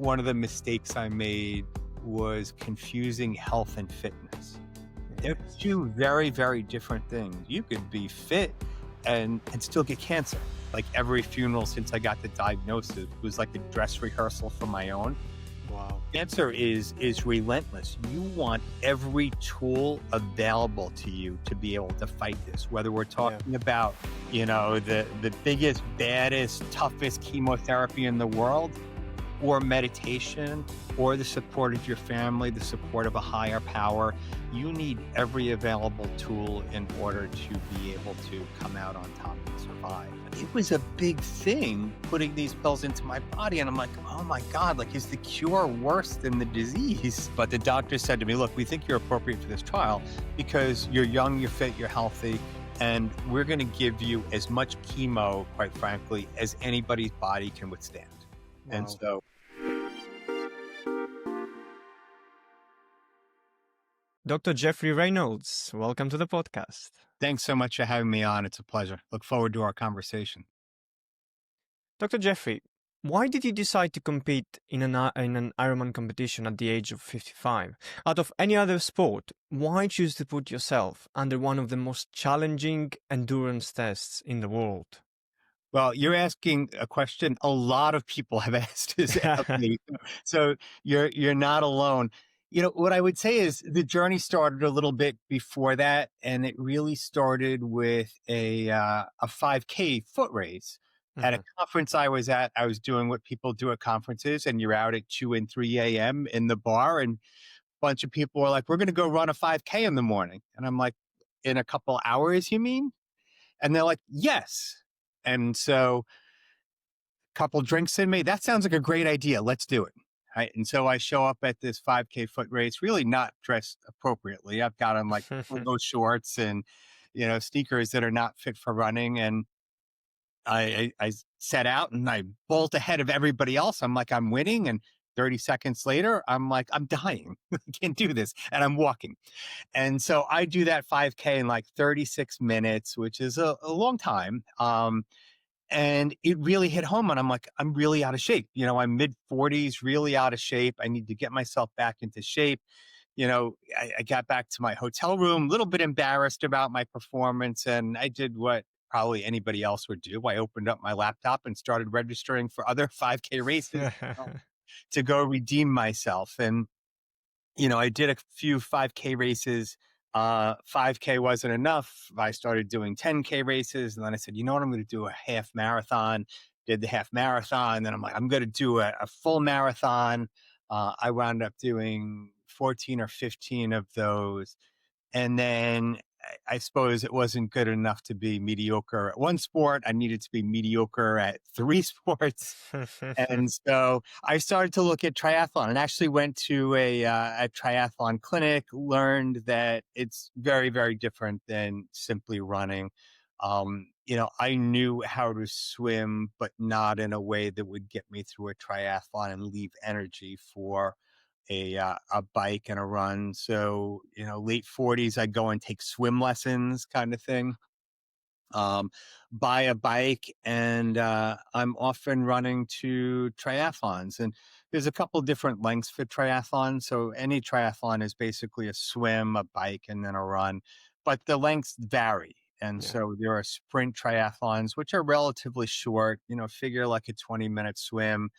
One of the mistakes I made was confusing health and fitness. They're two very, very different things. You could be fit and still get cancer. Like every funeral since I got the diagnosis was like a dress rehearsal for my own. Wow. Cancer is relentless. You want every tool available to you to be able to fight this, whether we're talking about, the biggest, baddest, toughest chemotherapy in the world, or meditation, or the support of your family, the support of a higher power. You need every available tool in order to be able to come out on top and survive. It was a big thing putting these pills into my body. And I'm like, oh my God, is the cure worse than the disease? But the doctor said to me, look, we think you're appropriate for this trial because you're young, you're fit, you're healthy, and we're going to give you as much chemo, quite frankly, as anybody's body can withstand. Wow. And so Dr. Jeffrey Reynolds, welcome to the podcast. Thanks so much for having me on. It's a pleasure. Look forward to our conversation. Dr. Jeffrey, why did you decide to compete in an Ironman competition at the age of 55? Out of any other sport, why choose to put yourself under one of the most challenging endurance tests in the world? Well, you're asking a question a lot of people have asked of me. So you're not alone. What I would say is the journey started a little bit before that, and it really started with a 5K foot race. Mm-hmm. At a conference I was at. I was doing what people do at conferences, and you're out at 2 and 3 a.m. in the bar, and a bunch of people are like, we're going to go run a 5K in the morning. And I'm like, in a couple hours, you mean? And they're like, yes. And so a couple drinks in me, that sounds like a great idea. Let's do it. Right. And so I show up at this 5K foot race, really not dressed appropriately. I've got on cargo shorts and, sneakers that are not fit for running. And I set out and I bolt ahead of everybody else. I'm like, I'm winning. And 30 seconds later, I'm like, I'm dying. I can't do this. And I'm walking. And so I do that 5K in 36 minutes, which is a long time. And it really hit home. And I'm like, I'm really out of shape. I'm mid-40s, really out of shape. I need to get myself back into shape. I got back to my hotel room, a little bit embarrassed about my performance. And I did what probably anybody else would do. I opened up my laptop and started registering for other 5K races to go redeem myself. And, I did a few 5K races. 5K wasn't enough. I started doing 10K races. And then I said, you know what? I'm going to do a half marathon. Did the half marathon. And then I'm like, I'm going to do a full marathon. I wound up doing 14 or 15 of those. And then I suppose it wasn't good enough to be mediocre at one sport. I needed to be mediocre at 3 sports. And so I started to look at triathlon and actually went to a triathlon clinic, learned that it's very, very different than simply running. I knew how to swim, but not in a way that would get me through a triathlon and leave energy for a bike and a run. So, late 40s, I'd go and take swim lessons kind of thing, buy a bike, and I'm often running to triathlons. And there's a couple different lengths for triathlon. So any triathlon is basically a swim, a bike, and then a run. But the lengths vary. And so there are sprint triathlons, which are relatively short, figure like a 20-minute swim,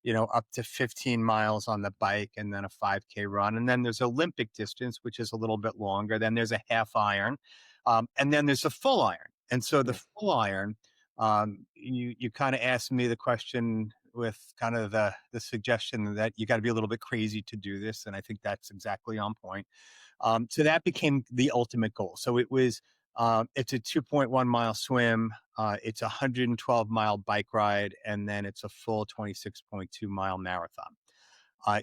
up to 15 miles on the bike and then a 5K run. And then there's Olympic distance, which is a little bit longer. Then there's a half iron. And then there's a full iron. And so the full iron, you kind of asked me the question with kind of the suggestion that you got to be a little bit crazy to do this. And I think that's exactly on point. So that became the ultimate goal. So it was, it's a 2.1 mile swim. It's a 112 mile bike ride, and then it's a full 26.2 mile marathon.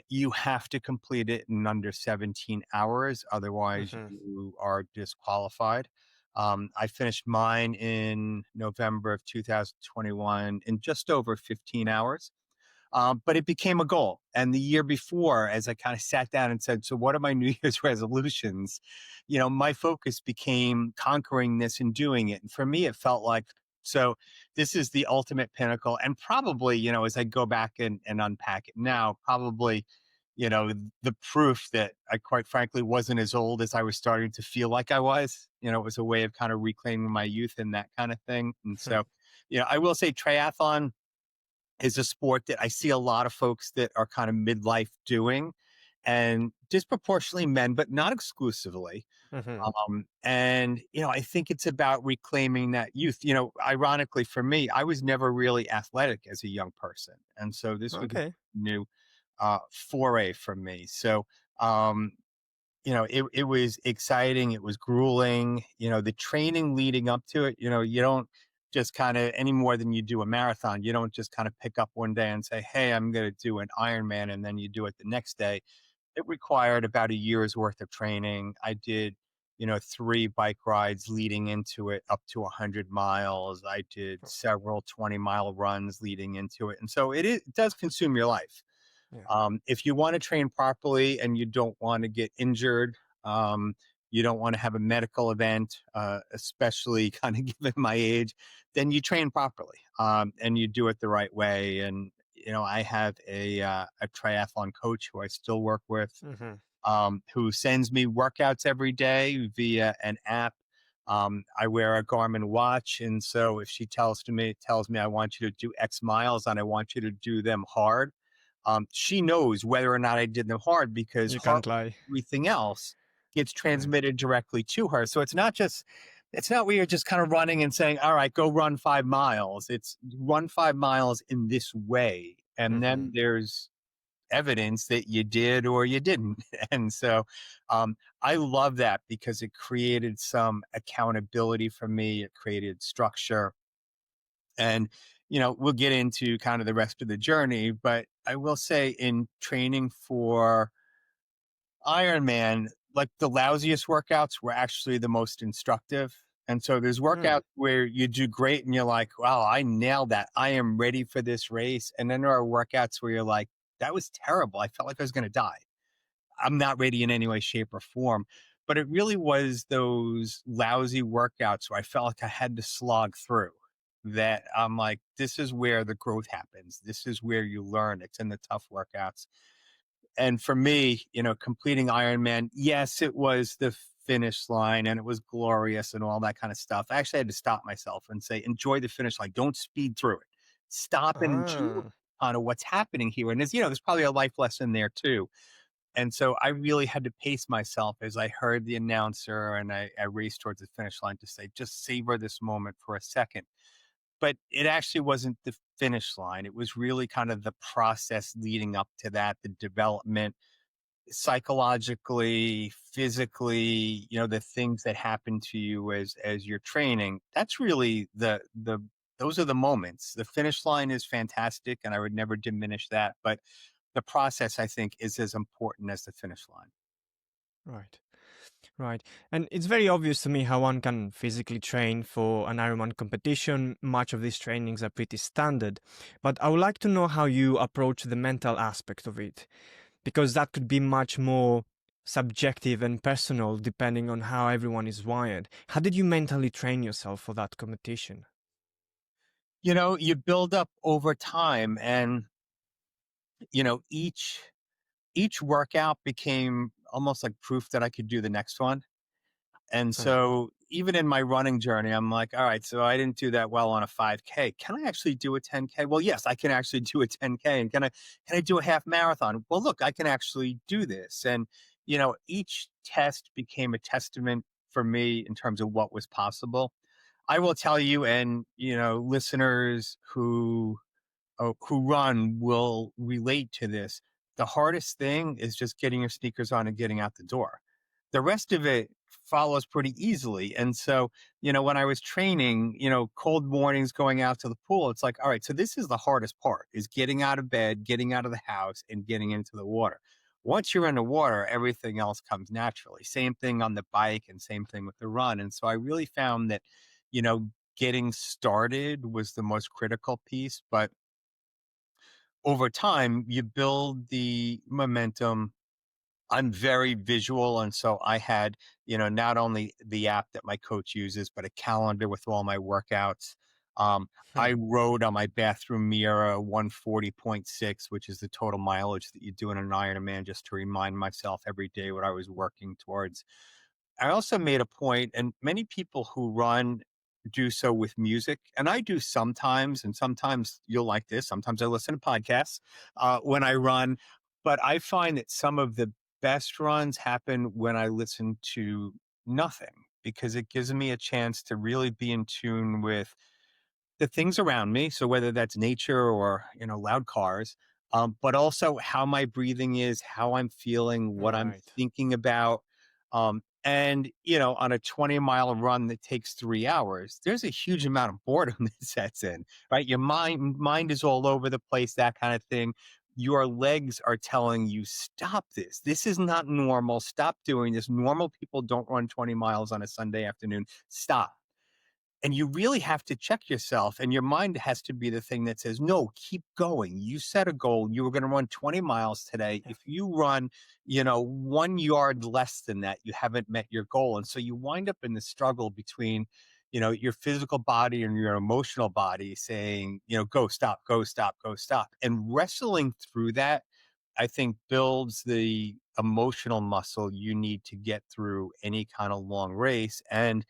You have to complete it in under 17 hours. Otherwise you are disqualified. I finished mine in November of 2021 in just over 15 hours. But it became a goal. And the year before, as I kind of sat down and said, so what are my New Year's resolutions? My focus became conquering this and doing it. And for me, it felt like So this is the ultimate pinnacle. And probably, as I go back and unpack it now, probably, the proof that I quite frankly wasn't as old as I was starting to feel like I was. It was a way of kind of reclaiming my youth and that kind of thing. And Hmm. so, I will say triathlon is a sport that I see a lot of folks that are kind of midlife doing, and disproportionately men, but not exclusively. Hmm. And, I think it's about reclaiming that youth. Ironically for me, I was never really athletic as a young person. And so this was a Okay. new foray for me. So, um, it was exciting. It was grueling. The training leading up to it, you don't just kind of any more than you do a marathon. You don't just kind of pick up one day and say, hey, I'm going to do an Ironman. And then you do it the next day. It required about a year's worth of training. I did, 3 bike rides leading into it up to 100 miles. I did several 20-mile runs leading into it. And so it does consume your life. Yeah. If you want to train properly and you don't want to get injured, you don't want to have a medical event, especially kind of given my age, then you train properly, and you do it the right way. And I have a triathlon coach who I still work with, Hmm. who sends me workouts every day via an app. I wear a Garmin watch, and so if she tells me I want you to do X miles and I want you to do them hard, she knows whether or not I did them hard because You heart can't lie. everything else gets Yeah. transmitted directly to her. So it's not where you're just kind of running and saying, all right, go run 5 miles. It's run 5 miles in this way. And Hmm. then there's evidence that you did or you didn't. And so I love that because it created some accountability for me. It created structure. And, we'll get into kind of the rest of the journey. But I will say in training for Ironman, like the lousiest workouts were actually the most instructive. And so there's Mm. workouts where you do great and you're like, wow, I nailed that. I am ready for this race. And then there are workouts where you're like, that was terrible. I felt like I was going to die. I'm not ready in any way, shape, or form. But it really was those lousy workouts where I felt like I had to slog through that I'm like, this is where the growth happens. This is where you learn. It's in the tough workouts. And for me, completing Ironman, yes, it was the finish line and it was glorious and all that kind of stuff. I actually had to stop myself and say, enjoy the finish line. Don't speed through it. Stop and enjoy Ah. kind of what's happening here. And there's probably a life lesson there too. And so I really had to pace myself as I heard the announcer and I raced towards the finish line to say, just savor this moment for a second. But it actually wasn't the finish line. It was really kind of the process leading up to that, the development psychologically, physically, the things that happen to you as you're training. That's really the those are the moments. The finish line is fantastic and I would never diminish that, but the process I think is as important as the finish line. Right. Right. And it's very obvious to me how one can physically train for an Ironman competition. Much of these trainings are pretty standard. But I would like to know how you approach the mental aspect of it, because that could be much more subjective and personal depending on how everyone is wired. How did you mentally train yourself for that competition? You build up over time and each workout became almost like proof that I could do the next one. And Right. so even in my running journey, I'm like, all right, so I didn't do that well on a 5K. Can I actually do a 10K? Well, yes, I can actually do a 10K. And can I do a half marathon? Well, look, I can actually do this. And each test became a testament for me in terms of what was possible. I will tell you, and listeners who run will relate to this. The hardest thing is just getting your sneakers on and getting out the door. The rest of it follows pretty easily. And so, when I was training, cold mornings going out to the pool, it's like, all right, so this is the hardest part is getting out of bed, getting out of the house and getting into the water. Once you're in the water, everything else comes naturally. Same thing on the bike and same thing with the run. And so I really found that, you know, getting started was the most critical piece, but over time, you build the momentum. I'm very visual. And so I had, not only the app that my coach uses, but a calendar with all my workouts. I Hmm. rode on my bathroom mirror 140.6, which is the total mileage that you do in an Ironman, just to remind myself every day what I was working towards. I also made a point, and many people who run do so with music, and I do sometimes. And sometimes you'll like this. Sometimes I listen to podcasts when I run, but I find that some of the best runs happen when I listen to nothing, because it gives me a chance to really be in tune with the things around me. So whether that's nature or, loud cars, but also how my breathing is, how I'm feeling, what I'm Right. thinking about. And, on a 20-mile run that takes 3 hours, there's a huge amount of boredom that sets in, right? Your mind is all over the place, that kind of thing. Your legs are telling you, stop this. This is not normal. Stop doing this. Normal people don't run 20 miles on a Sunday afternoon. Stop. And you really have to check yourself, and your mind has to be the thing that says, no, keep going. You set a goal. You were going to run 20 miles today. Yeah. If you run, 1 yard less than that, you haven't met your goal. And so you wind up in the struggle between, your physical body and your emotional body saying, go, stop, go, stop, go, stop. And wrestling through that, I think, builds the emotional muscle you need to get through any kind of long race. And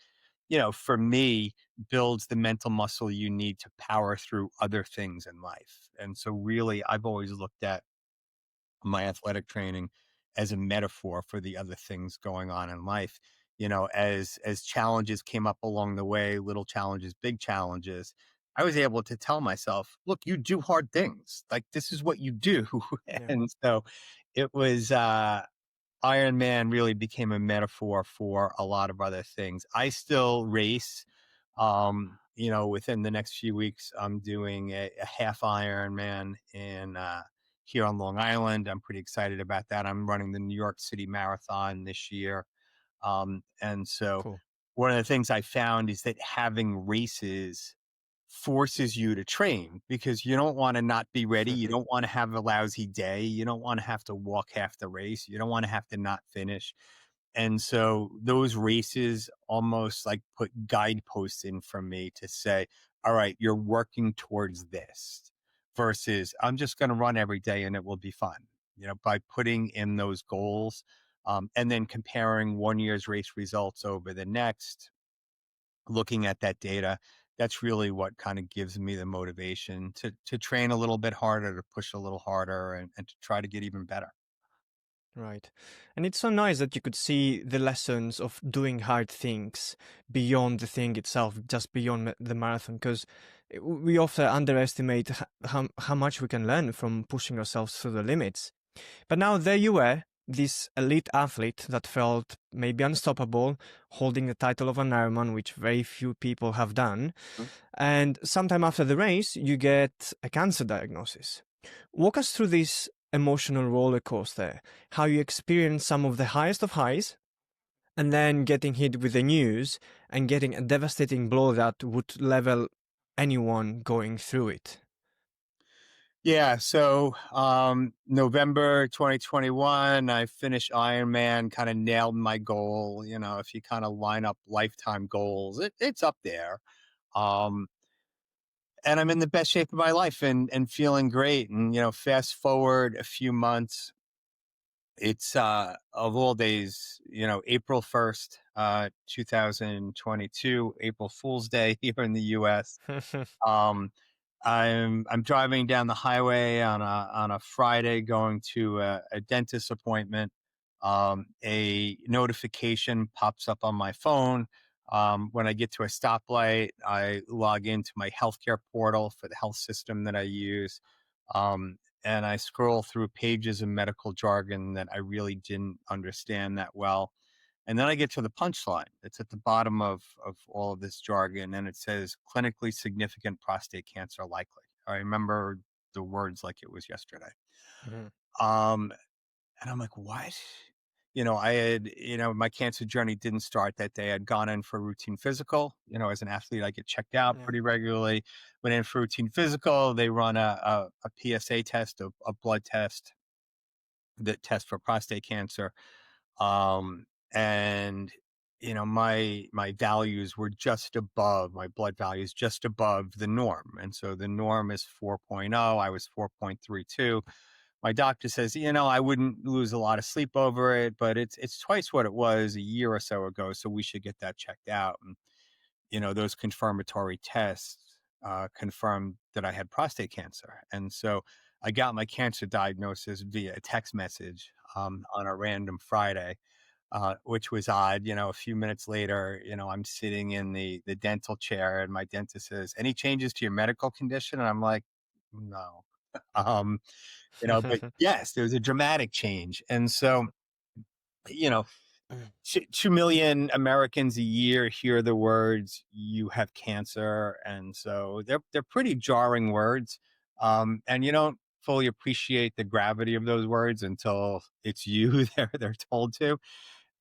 for me, builds the mental muscle you need to power through other things in life. And so, really, I've always looked at my athletic training as a metaphor for the other things going on in life. As challenges came up along the way, little challenges, big challenges, I was able to tell myself, look, you do hard things. Like, this is what you do. Yeah. And so it was Iron Man really became a metaphor for a lot of other things. I still race. Within the next few weeks, I'm doing a half Ironman in here on Long Island. I'm pretty excited about that. I'm running the New York City Marathon this year. And so Cool. one of the things I found is that having races forces you to train, because you don't want to not be ready. You don't want to have a lousy day. You don't want to have to walk half the race. You don't want to have to not finish. And so those races almost like put guideposts in for me to say, all right, you're working towards this, versus I'm just going to run every day and it will be fun. By putting in those goals, and then comparing 1 year's race results over the next, looking at that data, that's really what kind of gives me the motivation to train a little bit harder, to push a little harder, and to try to get even better. Right. And it's so nice that you could see the lessons of doing hard things beyond the thing itself, just beyond the marathon, because we often underestimate how much we can learn from pushing ourselves through the limits. But now there you were, this elite athlete that felt maybe unstoppable, holding the title of an Ironman, which very few people have done. Mm. And sometime after the race, you get a cancer diagnosis. Walk us through this emotional roller coaster, how you experience some of the highest of highs, and then getting hit with the news and getting a devastating blow that would level anyone going through it. Yeah. So November 2021, I finished Ironman, kind of nailed my goal. If you kind of line up lifetime goals, it's up there. Um, and I'm in the best shape of my life, and feeling great. And, fast forward a few months, it's of all days, April 1st, 2022, April Fool's Day here in the US. Um, I'm driving down the highway on a Friday, going to a dentist appointment. A notification pops up on my phone. When I get to a stoplight, I log into my healthcare portal for the health system that I use. And I scroll through pages of medical jargon that I really didn't understand that well. And then I get to the punchline. It's at the bottom of all of this jargon, and it says clinically significant prostate cancer likely. I remember the words like it was yesterday. Mhm. Um, and I'm like, what? I had, my cancer journey didn't start that day. I'd gone in for a routine physical. As an athlete, I get checked out Yeah. pretty regularly. Went in for routine physical. They run a PSA test, a blood test that tests for prostate cancer. And my values were just above my blood values, just above the norm. And so the norm is 4.0. I was 4.32. My doctor says, I wouldn't lose a lot of sleep over it, but it's twice what it was a year or so ago. So we should get that checked out. And, those confirmatory tests confirmed that I had prostate cancer. And so I got my cancer diagnosis via a text message on a random Friday, which was odd. A few minutes later, I'm sitting in the dental chair, and my dentist says, "Any changes to your medical condition?" And I'm like, "No." um, but yes, there was a dramatic change. And so, you know, 2 million Americans a year hear the words "you have cancer," and so they're pretty jarring words. And you don't fully appreciate the gravity of those words until it's you they're told to.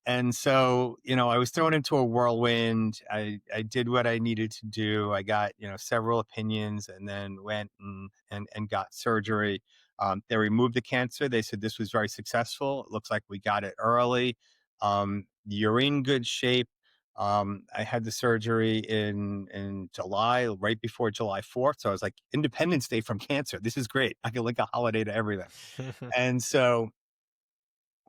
And so, I was thrown into a whirlwind. I did what I needed to do. I got, several opinions, and then went and got surgery. They removed the cancer. They said this was very successful. It looks like we got it early. You're in good shape. I had the surgery in July, right before July 4th. So I was like, Independence Day from cancer. This is great. I can link a holiday to everything. And so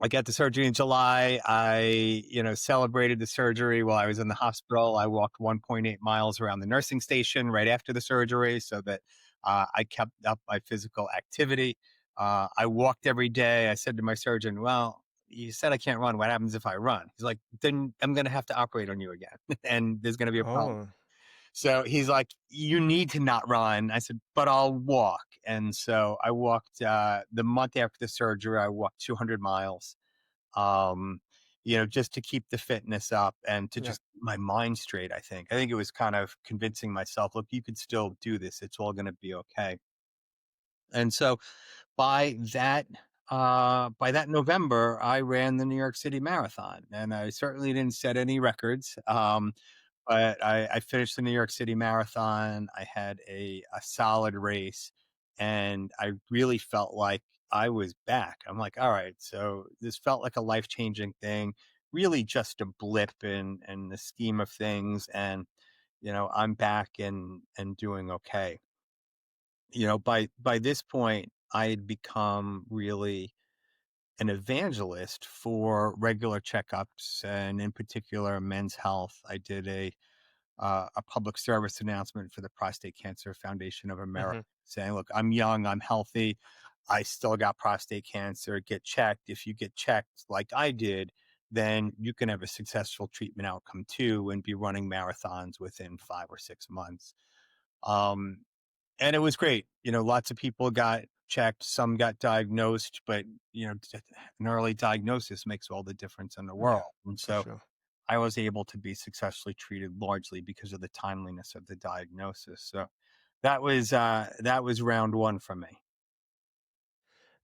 I got the surgery in July. I, celebrated the surgery while I was in the hospital. I walked 1.8 miles around the nursing station right after the surgery so that I kept up my physical activity. I walked every day. I said to my surgeon, "Well, you said I can't run. What happens if I run?" He's like, "Then I'm going to have to operate on you again, and there's going to be a problem." Oh, So he's like, "You need to not run." I said, "But I'll walk." And so I walked the month after the surgery. I walked 200 miles, um, just to keep the fitness up and to yeah. just keep my mind straight. I think it was kind of convincing myself, look, you could still do this. It's all going to be okay. And so by that, by that November, I ran the New York City Marathon, and I certainly didn't set any records. But I finished the New York City Marathon. I had a solid race, and I really felt like I was back. I'm like, all right, so this felt like a life-changing thing, really just a blip in the scheme of things. And, I'm back and doing okay. By this point, I had become really an evangelist for regular checkups, and in particular men's health. I did a public service announcement for the Prostate Cancer Foundation of America, Hmm. saying, "Look, I'm young, I'm healthy, I still got prostate cancer. Get checked. If you get checked like I did, then you can have a successful treatment outcome too, and be running marathons within 5 or 6 months." Um, and it was great. Lots of people got checked, some got diagnosed, but an early diagnosis makes all the difference in the Yeah, world. And for so sure. I was able to be successfully treated largely because of the timeliness of the diagnosis. So that was round one for me.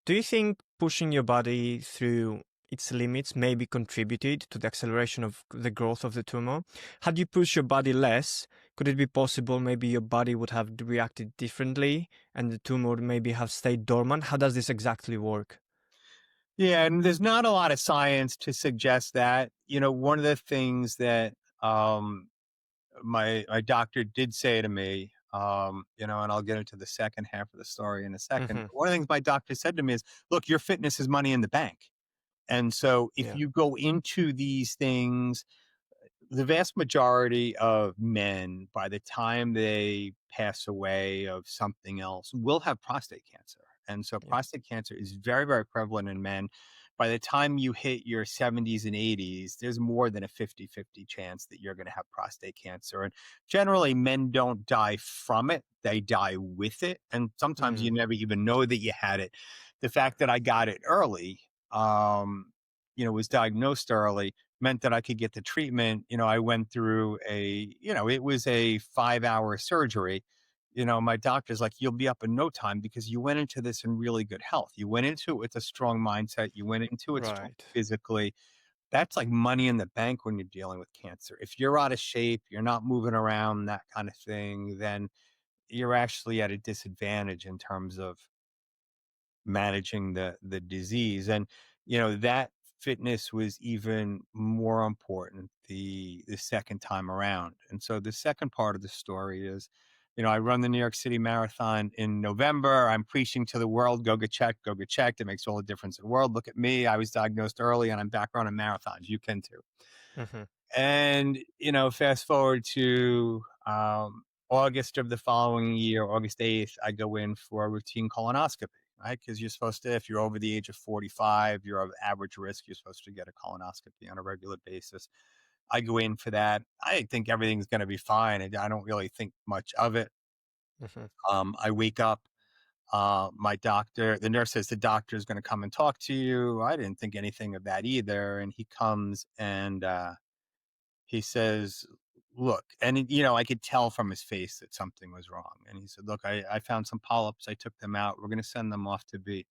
Do you think pushing your body through its limits maybe contributed to the acceleration of the growth of the tumor? Had you pushed your body less, could it be possible maybe your body would have reacted differently and the tumor maybe have stayed dormant? How does this exactly work? Yeah, and there's not a lot of science to suggest that. One of the things that my doctor did say to me, and I'll get into the second half of the story in a second. Hmm. One of the things my doctor said to me is, "Look, your fitness is money in the bank." And so if Yeah, you go into these things, the vast majority of men, by the time they pass away of something else, will have prostate cancer. And so yeah. prostate cancer is very, very prevalent in men. By the time you hit your 70s and 80s, there's more than a 50-50 chance that you're going to have prostate cancer. And generally, men don't die from it, they die with it. And sometimes you Mm, never even know that you had it. The fact that I got it early, was diagnosed early, meant that I could get the treatment. I went through it was a 5-hour surgery. My doctor's like, "You'll be up in no time because you went into this in really good health. You went into it with a strong mindset. You went into it strong right. physically." That's like money in the bank when you're dealing with cancer. If you're out of shape, you're not moving around, that kind of thing, then you're actually at a disadvantage in terms of managing the disease. And that fitness was even more important the second time around. And so the second part of the story is, I run the New York City Marathon in November. I'm preaching to the world, go get checked, go get checked. It makes all the difference in the world. Look at me. I was diagnosed early and I'm back running marathons. You can too. Hmm. And, fast forward to August of the following year, August 8th, I go in for a routine colonoscopy, right? Because you're supposed to, if you're over the age of 45, you're of average risk, you're supposed to get a colonoscopy on a regular basis. I go in for that. I think everything's going to be fine. I don't really think much of it. Hmm. I wake up. The nurse says the doctor is going to come and talk to you. I didn't think anything of that either. And he comes and he says, look, and I could tell from his face that something was wrong. And he said, look, I found some polyps. I took them out. We're going to send them off to be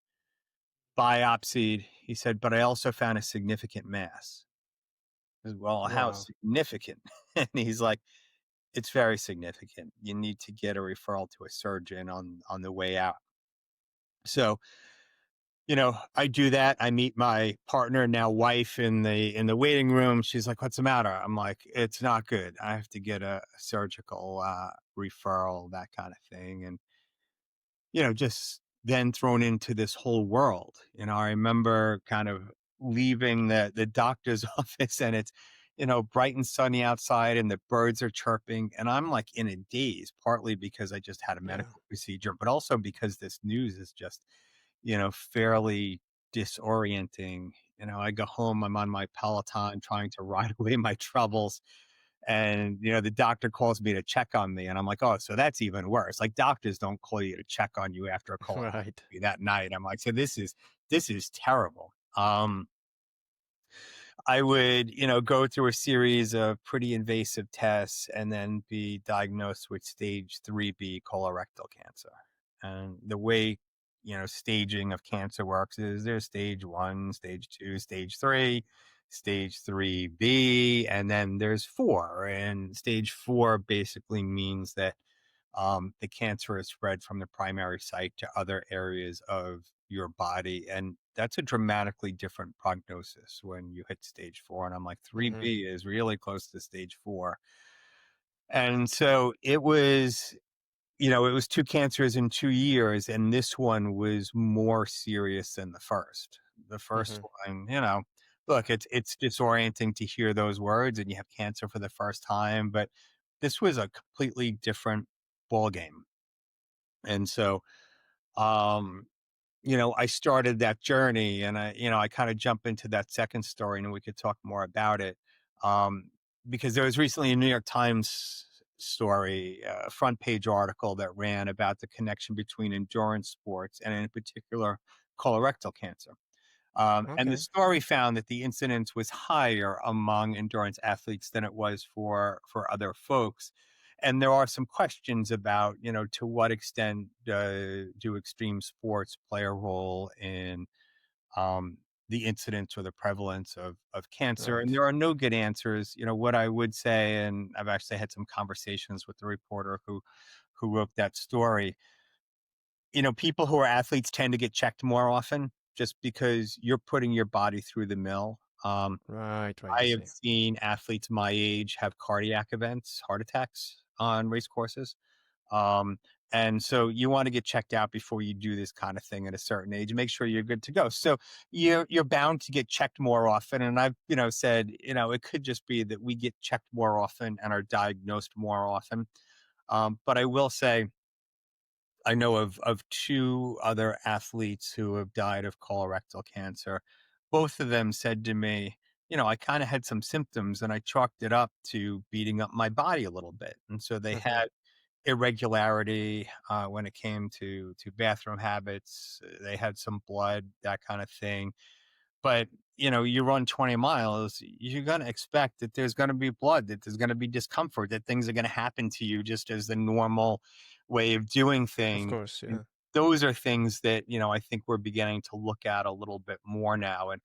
biopsied. He said, but I also found a significant mass. I said, well, how Wow. significant? And he's like, it's very significant. You need to get a referral to a surgeon on the way out. So, I do that. I meet my partner, now wife, in the waiting room. She's like, "What's the matter?" I'm like, "It's not good. I have to get a surgical referral, that kind of thing." And just then thrown into this whole world. I remember kind of leaving the doctor's office, and it's bright and sunny outside, and the birds are chirping, and I'm like in a daze, partly because I just had a Yeah. medical procedure, but also because this news is just fairly disorienting. I go home, I'm on my Peloton trying to ride away my troubles. And, the doctor calls me to check on me. And I'm like, oh, so that's even worse. Like doctors don't call you to check on you after a Right. colonoscopy that night. I'm like, so this is terrible. I would, go through a series of pretty invasive tests and then be diagnosed with stage 3B colorectal cancer. And the way, staging of cancer works is there's stage 1, stage 2, stage 3, stage 3B, and then there's 4. And stage 4 basically means that the cancer is spread from the primary site to other areas of your body. And that's a dramatically different prognosis when you hit stage 4. And I'm like, Hmm. 3B is really close to stage 4. And so it was two cancers in 2 years. And this one was more serious than the first. The first Hmm. one, look, it's disorienting to hear those words and you have cancer for the first time, but this was a completely different ball game. And so, um, I started that journey and I kind of jump into that second story and we could talk more about it. Um, because there was recently a New York Times story, a front page article that ran about the connection between endurance sports and in particular colorectal cancer. And the Okay. story found that the incidence was higher among endurance athletes than it was for other folks. And there are some questions about, to what extent do extreme sports play a role in um, the incidence or the prevalence of cancer? And Right. there are no good answers. What I would say, and I've actually had some conversations with the reporter who wrote that story. People who are athletes tend to get checked more often just because you're putting your body through the mill. Right. Right. I I have see. seen athletes my age have cardiac events, heart attacks on race courses. Um, and so you want to get checked out before you do this kind of thing at a certain age and make sure you're good to go. So you're bound to get checked more often. And I've, said, it could just be that we get checked more often and are diagnosed more often. But I will say, I know of two other athletes who have died of colorectal cancer. Both of them said to me, I kind of had some symptoms and I chalked it up to beating up my body a little bit. And so they Hmm. had irregularity when it came to bathroom habits. They had some blood, that kind of thing. But, you run 20 miles, you're going to expect that there's going to be blood, that there's going to be discomfort, that things are going to happen to you just as the normal way of doing Of things. course. And Yeah. those are things that, I think we're beginning to look at a little bit more now. And,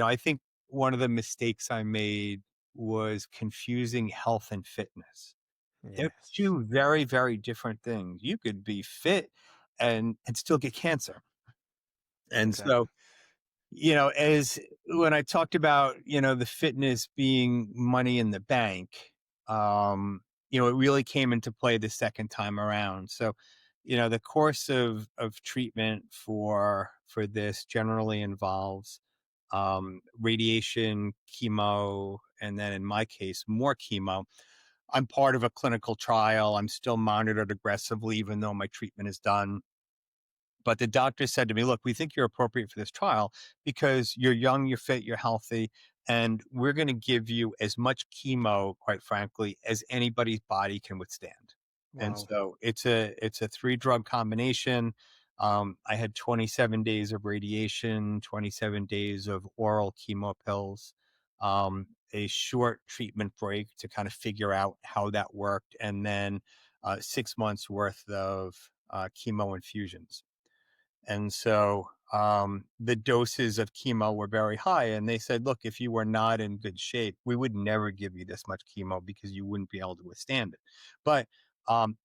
I think one of the mistakes I made was confusing health and fitness. They're Yes. two very, very different things. You could be fit and still get cancer. And so Exactly. As when I talked about, the fitness being money in the bank, it really came into play the second time around. So, the course of treatment for this generally involves radiation, chemo, and then in my case, more chemo. I'm part of a clinical trial. I'm still monitored aggressively, even though my treatment is done. But the doctor said to me, look, we think you're appropriate for this trial because you're young, you're fit, you're healthy, and we're going to give you as much chemo, quite frankly, as anybody's body can withstand. And Wow. so it's a three drug combination. I had 27 days of radiation, 27 days of oral chemo pills, a short treatment break to kind of figure out how that worked, and then 6 months worth of chemo infusions. And so the doses of chemo were very high. And they said, look, if you were not in good shape, we would never give you this much chemo because you wouldn't be able to withstand it. But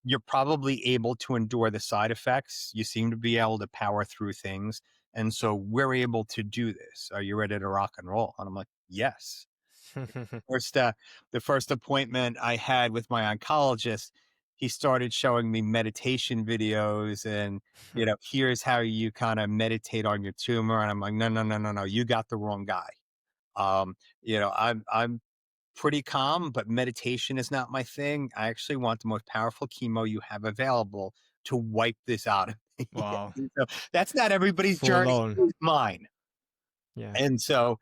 you're probably able to endure the side effects. You seem to be able to power through things. And so we're able to do this. Are you ready to rock and roll? And I'm like, yes. First, the first appointment I had with my oncologist, he started showing me meditation videos and, here's how you kind of meditate on your tumor. And I'm like, no, no, no, no, no, you got the wrong guy. I'm pretty calm, but meditation is not my thing. I actually want the most powerful chemo you have available to wipe this out of me. Wow. So that's not everybody's Full journey. on. It's mine. Yeah. And so,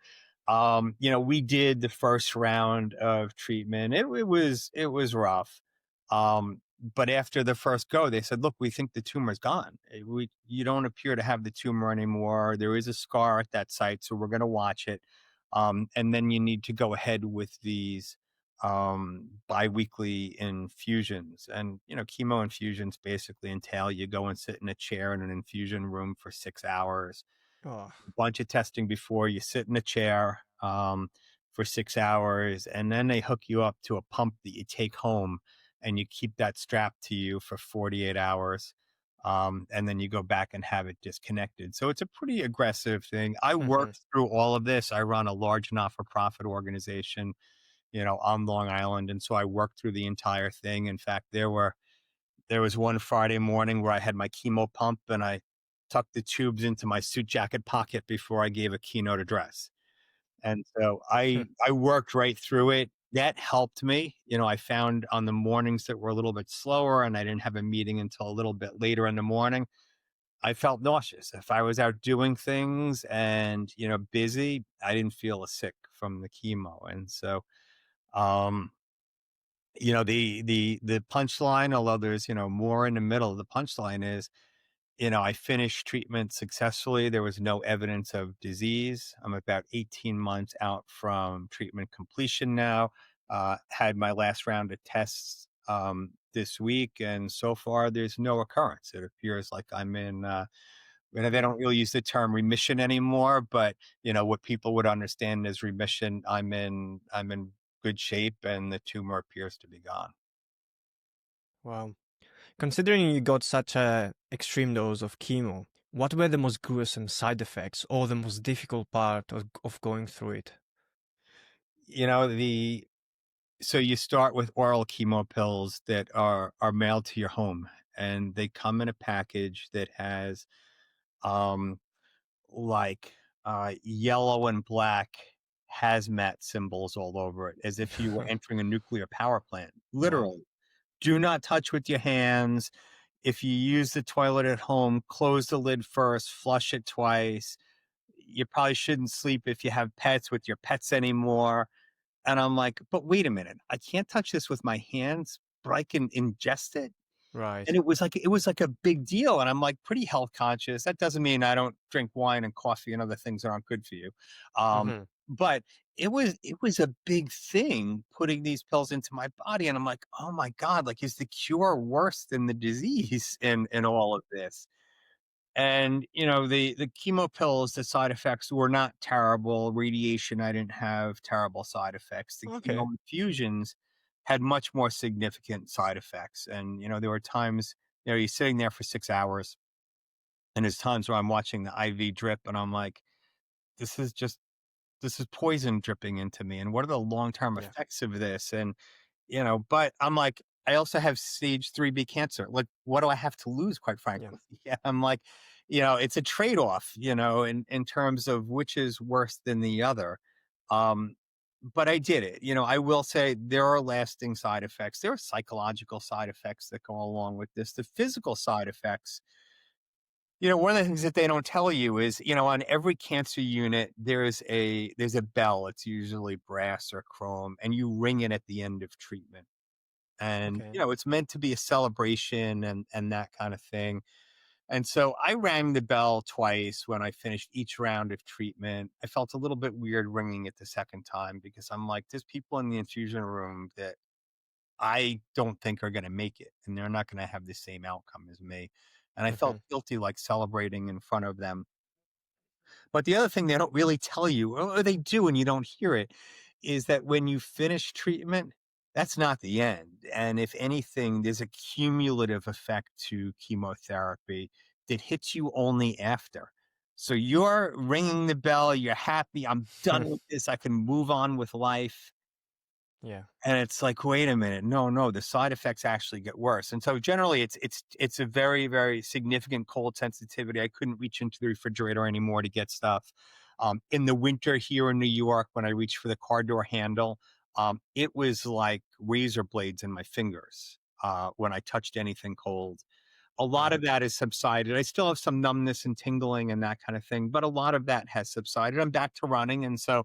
we did the first round of treatment. It was rough. But after the first go, they said, look, we think the tumor's gone. You don't appear to have the tumor anymore. There is a scar at that site, so we're going to watch it. And then you need to go ahead with these biweekly infusions. And, chemo infusions basically entail you go and sit in a chair in an infusion room for 6 hours, Oh. bunch of testing before you sit in a chair for 6 hours, and then they hook you up to a pump that you take home, and you keep that strapped to you for 48 hours. And then you go back and have it disconnected. So it's a pretty aggressive thing. I Mhm. worked through all of this. I run a large not for profit organization, on Long Island. And so I worked through the entire thing. In fact, there was one Friday morning where I had my chemo pump and I tucked the tubes into my suit jacket pocket before I gave a keynote address. And so I worked right through it. That helped me. I found on the mornings that were a little bit slower and I didn't have a meeting until a little bit later in the morning, I felt nauseous. If I was out doing things and, busy, I didn't feel as sick from the chemo. And so um the punchline, although there's, more in the middle, the punchline is, I finished treatment successfully. There was no evidence of disease. I'm about 18 months out from treatment completion now. Had my last round of tests this week, and so far there's no occurrence. It appears like I'm in. They don't really use the term remission anymore, but what people would understand as remission. I'm in good shape, and the tumor appears to be gone. Wow. Considering you got such a extreme dose of chemo, what were the most gruesome side effects or the most difficult part of going through it? The So you start with oral chemo pills that are mailed to your home, and they come in a package that has um like yellow and black hazmat symbols all over it, as if you were entering a nuclear power plant. Wow. Literally, do not touch with your hands. If you use the toilet at home, close the lid first, flush it twice. You probably shouldn't sleep if you have pets with your pets anymore. And I'm like, but wait a minute, I can't touch this with my hands, but I can ingest it. And Right. it was like a big deal. And I'm like pretty health conscious. That doesn't mean I don't drink wine and coffee and other things that aren't good for you. Um, Hmm. but it was a big thing putting these pills into my body. And I'm like, oh my God, like is the cure worse than the disease in all of this? And, the chemo pills, the side effects were not terrible. Radiation, I didn't have terrible side effects. The chemo Okay. infusions had much more significant side effects. And, there were times, you're sitting there for 6 hours, and there's times where I'm watching the IV drip and I'm like, this is just this is poison dripping into me, and what are the long-term Yeah. effects of this? And, but I'm like, I also have stage 3B cancer. Like, what do I have to lose, quite Yeah. frankly? Yeah, I'm like, it's a trade-off, in terms of which is worse than the other. Um, but I did it. I will say there are lasting side effects. There are psychological side effects that go along with this. The physical side effects, one of the things that they don't tell you is, on every cancer unit, there's a bell. It's usually brass or chrome, and you ring it at the end of treatment. And, Okay. it's meant to be a celebration and that kind of thing. And so I rang the bell twice when I finished each round of treatment. I felt a little bit weird ringing it the second time because I'm like, there's people in the infusion room that I don't think are gonna make it, and they're not gonna have the same outcome as me. And I felt Hmm. guilty, like, celebrating in front of them. But the other thing they don't really tell you, or they do and you don't hear it, is that when you finish treatment, that's not the end. And if anything, there's a cumulative effect to chemotherapy that hits you only after. So you're ringing the bell, you're happy, I'm done with this, I can move on with life. Yeah. And it's like, wait a minute, no, no, the side effects actually get worse. And so generally it's a very, very significant cold sensitivity. I couldn't reach into the refrigerator anymore to get stuff. In the winter here in New York, when I reached for the car door handle, it was like razor blades in my fingers when I touched anything cold. A lot of Right. that has subsided. I still have some numbness and tingling and that kind of thing, but a lot of that has subsided. I'm back to running. And so,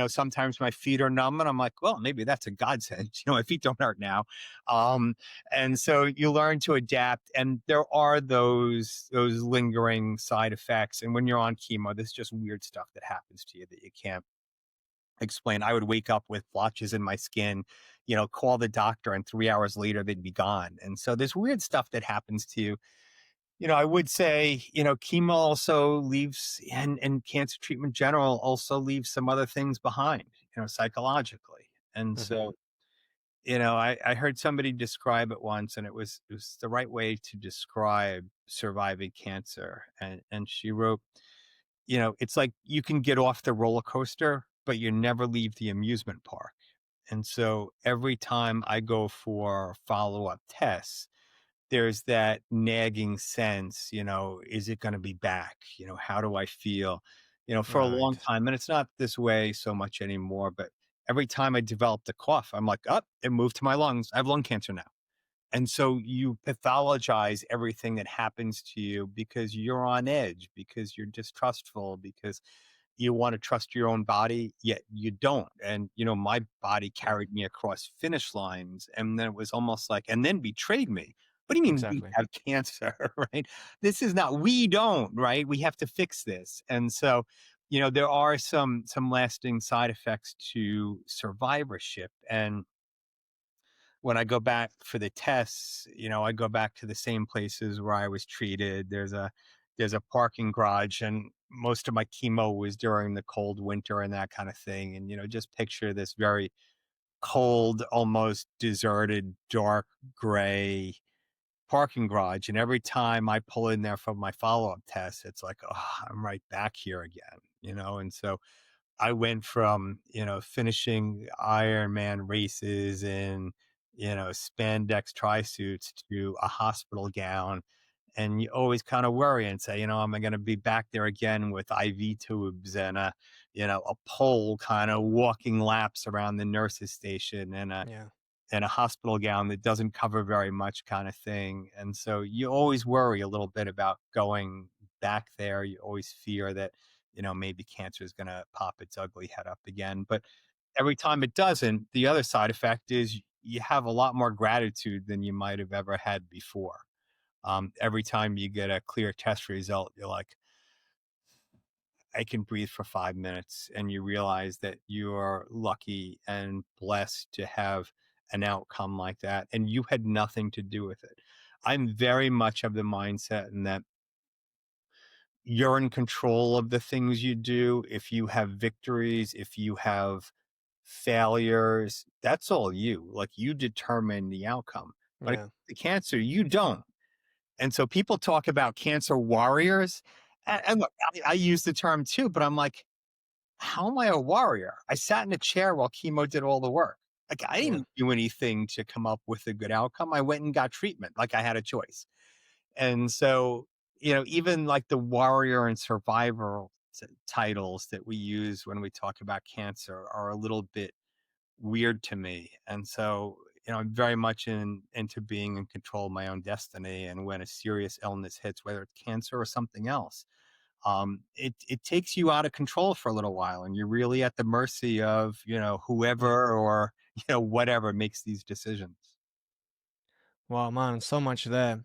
sometimes my feet are numb and I'm like, well, maybe that's a godsend. My feet don't hurt now. Um, and so you learn to adapt. And there are those lingering side effects. And when you're on chemo, there's just weird stuff that happens to you that you can't explain. I would wake up with blotches in my skin, call the doctor, and 3 hours later they'd be gone. And so there's weird stuff that happens to you. I would say, chemo also leaves, and cancer treatment in general also leaves some other things behind, psychologically. And Hmm. so, I heard somebody describe it once, and it was the right way to describe surviving cancer. And she wrote, it's like you can get off the roller coaster, but you never leave the amusement park. And so every time I go for follow-up tests, there's that nagging sense, is it going to be back? How do I feel? For a long Right. time, and it's not this way so much anymore, but every time I developed a cough, I'm like, oh, it moved to my lungs. I have lung cancer now. And so you pathologize everything that happens to you because you're on edge, because you're distrustful, because you want to trust your own body, yet you don't. And, my body Yeah. carried me across finish lines. And then it was almost like, and then betrayed me. What do you mean we Exactly. have cancer, right? This is not, we don't, right? We have to fix this. And so, there are some lasting side effects to survivorship. And when I go back for the tests, I go back to the same places where I was treated. There's a parking garage, and most of my chemo was during the cold winter and that kind of thing. And just picture this very cold, almost deserted, dark gray parking garage. And every time I pull in there for my follow-up test, it's like, oh, I'm right back here again. And so I went from, finishing Ironman races in, spandex tri-suits to a hospital gown. And you always kind of worry and say, am I going to be back there again with IV tubes and a pole kind of walking laps around the nurse's station Yeah. and a hospital gown that doesn't cover very much kind of thing. And so you always worry a little bit about going back there. You always fear that, maybe cancer is going to pop its ugly head up again. But every time it doesn't, the other side effect is you have a lot more gratitude than you might have ever had before. Every time you get a clear test result, you're like, I can breathe for 5 minutes. And you realize that you're lucky and blessed to have an outcome like that. And you had nothing to do with it. I'm very much of the mindset in that you're in control of the things you do. If you have victories, if you have failures, that's all you. Like, you determine the outcome. But Yeah. the cancer, you don't. And so people talk about cancer warriors. And look, I use the term too, but I'm like, how am I a warrior? I sat in a chair while chemo did all the work. Like, I Yeah. didn't do anything to come up with a good outcome. I went and got treatment, like I had a choice. And so, even like the warrior and survivor titles that we use when we talk about cancer are a little bit weird to me. And so, I'm very much into being in control of my own destiny. And when a serious illness hits, whether it's cancer or something else, it takes you out of control for a little while, and you're really at the mercy of Yeah. whoever or whatever makes these decisions. Wow, man, so much there.